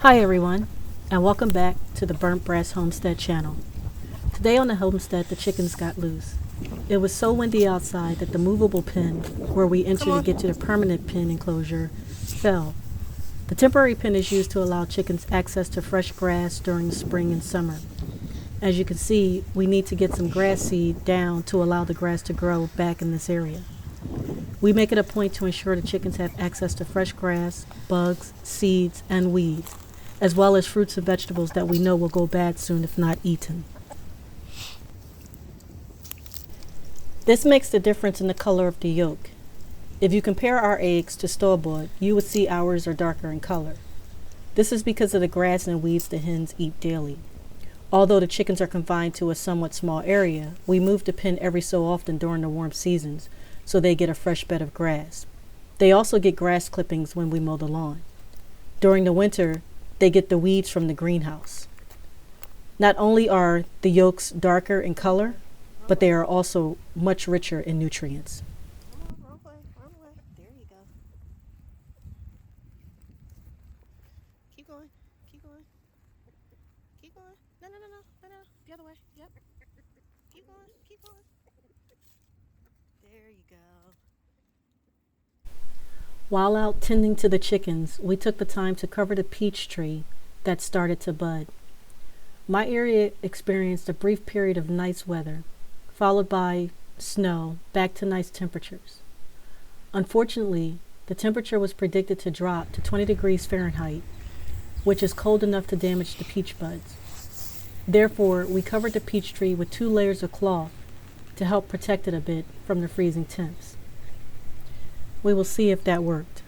Hi everyone, and welcome back to the Burnt Brass Homestead channel. Today on the homestead, the chickens got loose. It was so windy outside that the movable pen, where we enter to get to the permanent pen enclosure, fell. The temporary pen is used to allow chickens access to fresh grass during the spring and summer. As you can see, we need to get some grass seed down to allow the grass to grow back in this area. We make it a point to ensure the chickens have access to fresh grass, bugs, seeds, and weeds, as well as fruits and vegetables that we know will go bad soon if not eaten. This makes the difference in the color of the yolk. If you compare our eggs to store-bought, you would see ours are darker in color. This is because of the grass and weeds the hens eat daily. Although the chickens are confined to a somewhat small area, we move the pen every so often during the warm seasons so they get a fresh bed of grass. They also get grass clippings when we mow the lawn. During the winter, they get the weeds from the greenhouse. Not only are the yolks darker in color, but they are also much richer in nutrients. Wrong way. There you go. Keep going. Keep going. Keep going. No. The other way. Yep. Keep going. Keep going. There you go. While out tending to the chickens, we took the time to cover the peach tree that started to bud. My area experienced a brief period of nice weather, followed by snow, back to nice temperatures. Unfortunately, the temperature was predicted to drop to 20 degrees Fahrenheit, which is cold enough to damage the peach buds. Therefore, we covered the peach tree with 2 layers of cloth to help protect it a bit from the freezing temps. We will see if that worked.